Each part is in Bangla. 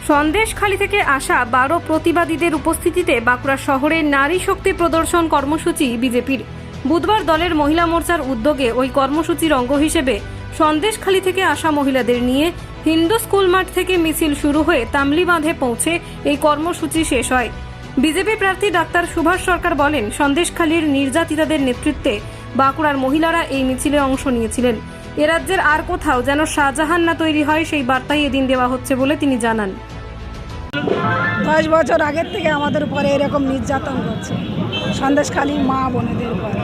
সন্দেশখালী থেকে আসা 12 প্রতিবাদীদের উপস্থিতিতে বাঁকুড়া শহরে নারী শক্তি প্রদর্শন কর্মসূচি বিজেপির। বুধবার দলের মহিলা মোর্চার উদ্যোগে ওই কর্মসূচির অঙ্গ হিসেবে সন্দেশখালী থেকে আসা মহিলাদের নিয়ে হিন্দু স্কুল মাঠ থেকে মিছিল শুরু হয়ে তামলি বাঁধে পৌঁছে এই কর্মসূচি শেষ হয়। বিজেপি প্রার্থী ডাক্তার সুভাষ সরকার বলেন, সন্দেশখালীর নির্যাতিতাদের নেতৃত্বে বাঁকুড়ার মহিলারা এই মিছিলে অংশ নিয়েছিলেন। এ রাজ্যের আর কোথাও যেন শাহজাহান না তৈরি হয়, সেই বার্তাই এদিন দেওয়া হচ্ছে বলে তিনি জানান। 10 বছর আগের থেকে আমাদের উপরে এরকম নির্যাতন করছে। সন্দেশখালী মা বোনেদের উপরে,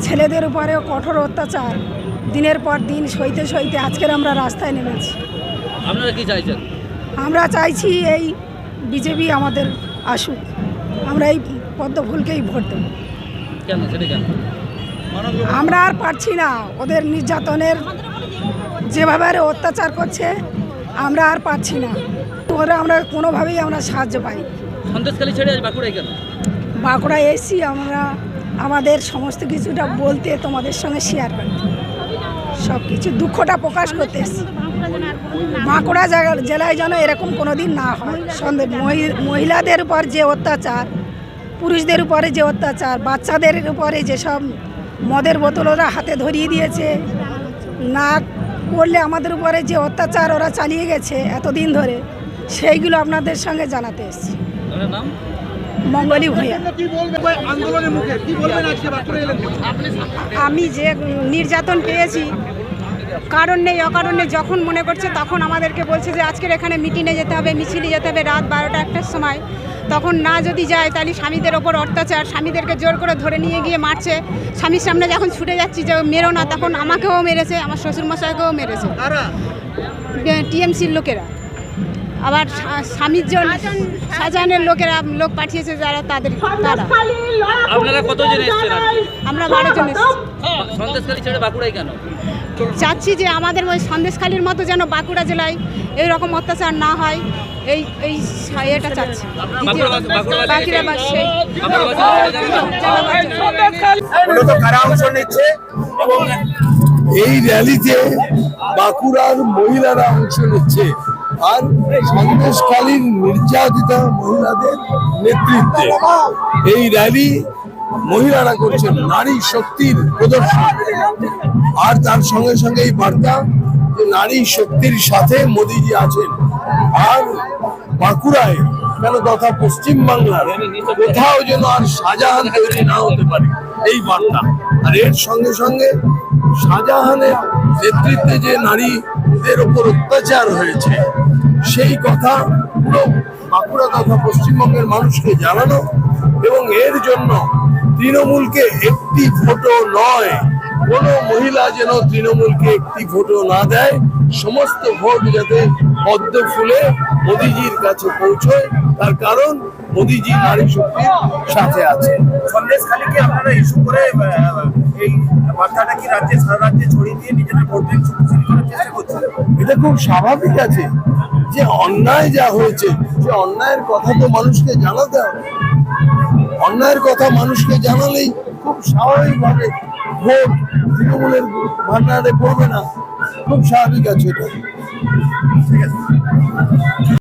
ছেলেদের উপরেও কঠোর অত্যাচার দিনের পর দিন সইতে সইতে আজকের আমরা রাস্তায় নেমেছি। আপনারা কি চাইছেন? আমরা চাইছি এই বিজেপি আমাদের আসুক, আমরা এই পদ্মফুলকেই ভোট দেব। কেন সেটা কেন? আমরা আর পারছি না, ওদের নির্যাতনের যেভাবে অত্যাচার করছে আমরা আর পারছি না। ওরা আমরা কোনোভাবেই আমরা সাহায্য পাই। সন্দেশখালী ছেড়ে আজ বাঁকুড়ায় কেন? বাঁকুড়ায় এসেছি আমরা আমাদের সমস্ত কিছুটা বলতে, তোমাদের সঙ্গে শেয়ার করতে, সব কিছু দুঃখটা প্রকাশ করতে এসেছি। বাঁকুড়া জেলায় যেন এরকম কোনো দিন না হয়। মহিলাদের উপর যে অত্যাচার, পুরুষদের উপরে যে অত্যাচার, বাচ্চাদের উপরে যেসব মদের বোতল ওরা হাতে ধরিয়ে দিয়েছে, না করলে আমাদের উপরে যে অত্যাচার ওরা চালিয়ে গেছে এতদিন ধরে, সেইগুলো আপনাদের সঙ্গে জানাতে এসেছি। মঙ্গলী ভূঁইয়া। আমি যে নির্যাতন পেয়েছি, কারণ নেই অকারণে যখন মনে করছে তখন আমাদেরকে বলছে যে আজকের এখানে মিটিংয়ে যেতে হবে, মিছিলে যেতে হবে রাত 12টা-1টার সময়। তখন না যদি যায় তাহলে স্বামীদের ওপর অত্যাচার, স্বামীদেরকে জোর করে ধরে নিয়ে গিয়ে মারছে। স্বামীর সামনে যখন ছুটে যাচ্ছি যে মেরো না, তখন আমাকেও মেরেছে, আমার শ্বশুরমশাইকেও মেরেছে টিএমসির লোকেরা। আবার স্বামীর জন্য শাহজাহানের লোক পাঠিয়েছে যারা তারা। আপনারা কতজন এসেছেন? আমরা 12 জন এসেছি। সন্দেশখালী ছেড়ে বাঁকুড়ায় কেন? চাচ্ছি যে আমাদের ওই সন্দেশখালীর মতো যেন বাঁকুড়া জেলায় এইরকম অত্যাচার না হয়, এই এটা চাচ্ছি। কারা অংশ নিচ্ছে এবং এই র্যালিতে বাঁকুড়ার মহিলারা অংশ নিচ্ছে, আর সন্দেশখালীর নির্যাতিতা মহিলাদের নেতৃত্বে এই র্যালি মহিলারা করছেন নারী শক্তির প্রদর্শন। আর তার সঙ্গে সঙ্গে এই বার্তা যে নারী শক্তির সাথে মোদিজি আছেন। আর বাঁকুড়ায় কেন তথা পশ্চিম বাংলার কোথাও যেন আর শাহজাহান তৈরি না হতে পারে, এই বার্তা। আর এর সঙ্গে সঙ্গে শাহজাহানের নেতৃত্বে যে নারীদের উপর অত্যাচার হয়েছে সেই কথা পুরো বাঁকুড়া তথা পশ্চিমবঙ্গের মানুষকে জানানো, এবং এর জন্য তৃণমূলকে একটি ভোটও নয়, কোনো মহিলা যেন তৃণমূলকে একটি ভোটও না দেয়, সমস্ত ভোট যাতে পদ্ম ফুলে মোদিজির কাছে পৌঁছয়। তার কারণ মোদিজি নারী শক্তির সাথে আছে। সন্দেশখালীকে আপনারা ইস্যু করে এই বার্তাটা কি সারা রাজ্যে ছড়িয়ে দিয়ে নিজেদের ভোট ব্যাংক শক্তিশালী করার চেষ্টা করছেন? এটা খুব স্বাভাবিক আছে যে অন্যায় যা হয়েছে, সে অন্যায়ের কথা তো মানুষকে জানাতে হবে। অন্যায়ের কথা মানুষকে জানালেই খুব স্বাভাবিকভাবে ভোট তৃণমূলের ভান্ডারে পড়বে না। খুব স্বাভাবিক আছে এটা।